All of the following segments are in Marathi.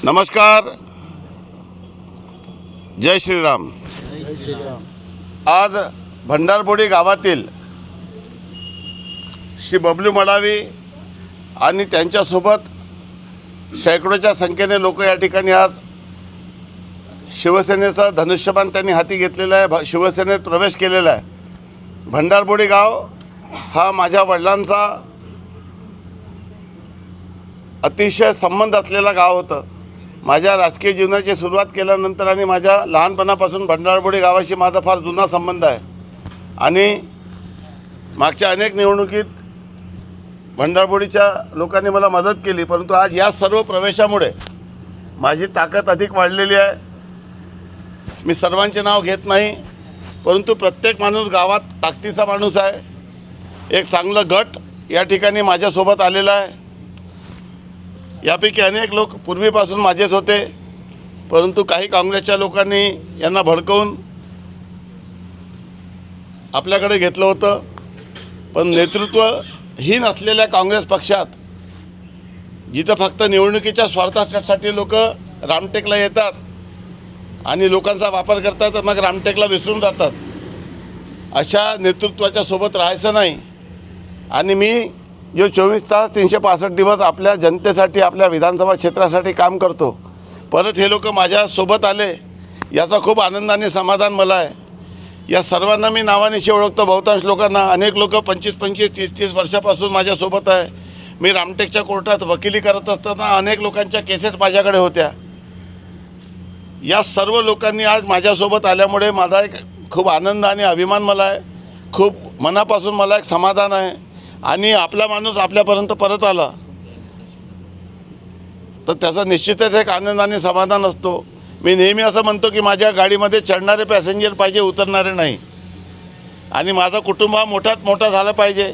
नमस्कार, जय श्रीराम। आज भंडारबोडी गावातील श्री बबलू मडावी आणि त्यांच्यासोबत शेकडोच्या संख्येने लोक या ठिकाणी आज शिवसेनेचा धनुष्यबाण त्यांनी हाती घेतलेला आहे, शिवसेनेत प्रवेश केलेला आहे। भंडारबोडी गाव हा माझ्या वडिलांचा अतिशय संबंध असलेला गाव होतं। माझ्या राजकीय जीवनाची सुरुवात केल्यानंतर आणि माझ्या लहानपणापासून भंडारबोडी गावाशी माझा फार जुना संबंध आहे आणि मागच्या अनेक निवडणुकीत भंडारबोडीच्या लोकांनी मला मदत केली, परंतु आज या सर्व प्रवेशामुळे माझी ताकद अधिक वाढलेली आहे। मी सर्वांचे नाव घेत नाही, परंतु प्रत्येक माणूस गावात ताकदीचा माणूस आहे। एक चांगलं गट या ठिकाणी माझ्यासोबत आलेला आहे। यापैकी अनेक लोक पूर्वीपासून माझेच होते, परंतु काही काँग्रेसच्या लोकांनी यांना भडकवून आपल्याकडे घेतलं होतं। पण नेतृत्वहीन असलेल्या काँग्रेस पक्षात जिथं फक्त निवडणुकीच्या स्वार्थासाठी लोक रामटेकला येतात आणि लोकांचा वापर करतात, तर मग रामटेकला विसरून जातात, अशा नेतृत्वाच्या सोबत राहायचं नाही। आणि मी जो 24 तास 365 दिवस आपल्या जनतेसाठी, आपल्या विधानसभा क्षेत्रासाठी काम करतो, परत हे लोक माझ्यासोबत आले, याचा खूप आनंद आणि समाधान मला आहे। या सर्वांना मी नावानिशी ओळखतो, बहुतांश लोकांना। अनेक लोक 25-25, 30-30 वर्षापासून माझ्यासोबत आहे। मी रामटेकच्या कोर्टात वकिली करत असताना अनेक लोकांच्या केसेस माझ्याकडे होत्या। या सर्व लोकांनी आज माझ्यासोबत आल्यामुळे माझा एक खूप आनंद आणि अभिमान मला आहे, खूप मनापासून मला एक समाधान आहे। आणि आपला माणूस आपल्यापर्यंत परत आला तर त्याचा निश्चितच एक आनंद आणि समाधान असतो। मी नेहमी असं म्हणतो की माझ्या गाडीमध्ये चढणारे पॅसेंजर पाहिजे, उतरणारे नाही। आणि माझं कुटुंब हा मोठात मोठा झालं पाहिजे।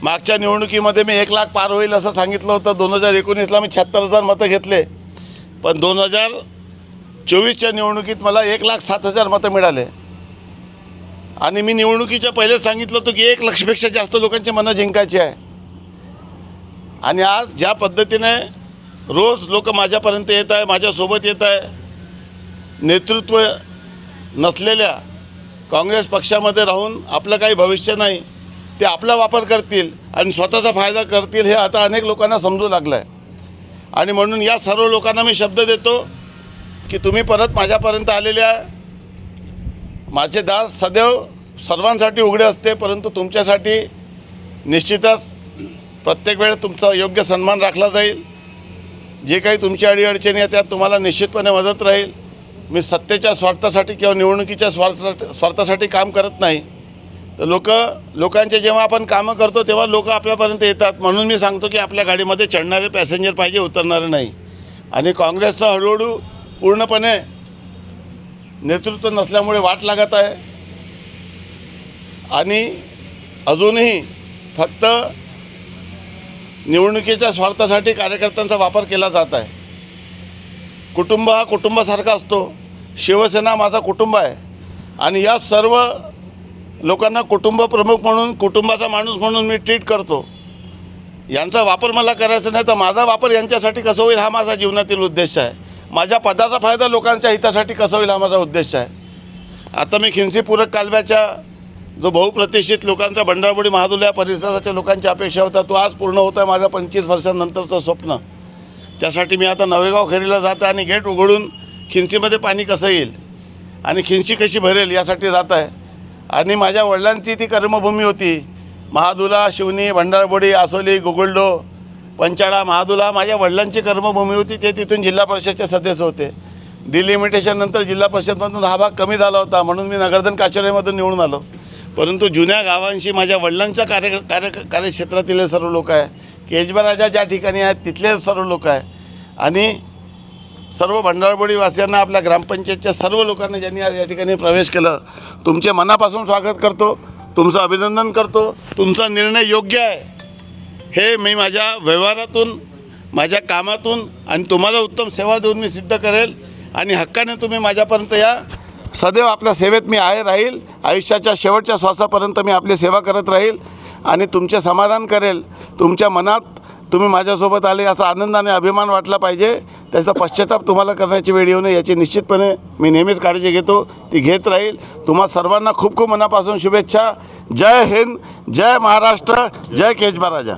मागच्या निवडणुकीमध्ये मी 1 लाख पार होईल असं सांगितलं होतं। 2019ला मी 76,000 मतं घेतले, पण 2024च्या निवडणुकीत मला 1,07,000 मतं मिळाले। आणि मी निवडणुकीच्या पहिलेच सांगितलं होतं की 1 लाखापेक्षा जास्त लोकांची मनं जिंकायची आहे। आणि आज ज्या पद्धतीने रोज लोक माझ्यापर्यंत येत आहे, माझ्यासोबत येत आहे, नेतृत्व नसलेल्या काँग्रेस पक्षामध्ये राहून आपलं काही भविष्य नाही, ते आपला वापर करतील आणि स्वतःचा फायदा करतील, हे आता अनेक लोकांना समजू लागलं आहे। आणि म्हणून या सर्व लोकांना मी शब्द देतो की तुम्ही परत माझ्यापर्यंत आलेल्या, माझे दार सदैव सर्वांसाठी उघडे असते, परंतु तुमच्यासाठी निश्चितच प्रत्येक वेळ तुमचा योग्य सन्मान राखला जाईल। जे काही तुमची अडीअडचणी आहेत त्यात तुम्हाला निश्चितपणे मदत राहील। मी सत्तेच्या स्वार्थासाठी किंवा निवडणुकीच्या स्वार्थासाठी काम करत नाही। तर लोकांचे जेव्हा आपण कामं करतो तेव्हा लोक आपल्यापर्यंत येतात, म्हणून मी सांगतो की आपल्या गाडीमध्ये चढणारे पॅसेंजर पाहिजे, उतरणारे नाही। आणि काँग्रेसचा हळूहळू पूर्णपणे नेतृत्व नसल्यामुळे वाट लागत आहे आणि अजूनही फक्त निवडणुकीच्या स्वार्थासाठी कार्यकर्त्यांचा वापर केला जात आहे। कुटुंब हा कुटुंबासारखा असतो। शिवसेना माझा कुटुंब आहे आणि या सर्व लोकांना कुटुंब प्रमुख म्हणून, कुटुंबाचा माणूस म्हणून मी ट्रीट करतो। यांचा वापर मला करायचा नाही, तर माझा वापर यांच्यासाठी कसं होईल हा माझा जीवनातील उद्देश आहे। माझ्या पदाचा फायदा लोकांच्या हितासाठी कसा होईल हा माझा उद्देश आहे। आता मी खिंसी पूरक कालव्याच्या जो बहुप्रतिष्ठित लोकांचा भंडारबोडी महादुला परिसराच्या लोकांची अपेक्षा होता, तो आज पूर्ण होत आहे। माझं 25 वर्षांनंतरचं स्वप्न। त्यासाठी मी आता नवेगाव खेरीला जात आहे आणि गेट उघडून खिंसीमध्ये पाणी कसं येईल आणि खिंसी कशी भरेल यासाठी जात आहे। आणि माझ्या वडिलांची ती कर्मभूमी होती। महादुला, शिवनी, भंडारबोडी, आसोली, गुगुल्डो, पंचाळा, महादुला माझ्या वडिलांची कर्मभूमी होती। ते तिथून जिल्हा परिषदचे सदस्य होते। डिलिमिटेशननंतर जिल्हा परिषदमधून हा भाग कमी झाला होता, म्हणून मी नगरधन काचोरेमधून निवडून आलो। परंतु जुन्या गावांशी माझ्या वडिलांच्या कार्यक्षेत्रातील हे सर्व लोक आहे, केजबराजा ज्या ठिकाणी आहेत तिथले सर्व लोक आहे। आणि सर्व भंडारबोडीवासियांना, आपल्या ग्रामपंचायतच्या सर्व लोकांना ज्यांनी आज या ठिकाणी प्रवेश केलं, तुमचे मनापासून स्वागत करतो, तुमचं अभिनंदन करतो। तुमचा निर्णय योग्य आहे हे मी माझ्या व्यवहारातून, माझ्या कामातून आणि तुम्हाला उत्तम सेवा देऊन मी सिद्ध करेल। आणि हक्काने तुम्ही माझ्यापर्यंत या, सदैव आपल्या सेवेत मी राहील। आयुष्याच्या शेवटच्या श्वासापर्यंत मी आपली सेवा करत राहील आणि तुमचे समाधान करेल। तुमच्या मनात तुम्ही माझ्यासोबत आले असा आनंदाने अभिमान वाटला पाहिजे. त्याचा पश्चाताप तुम्हाला करण्याची वेळ येऊ नये याची निश्चितपणे मी नेहमीच काळजी घेतो, ती घेत राहील. तुम्हा सर्वांना खूप खूप मनापासून शुभेच्छा. जय हिंद, जय महाराष्ट्र, जय केज महाराजा.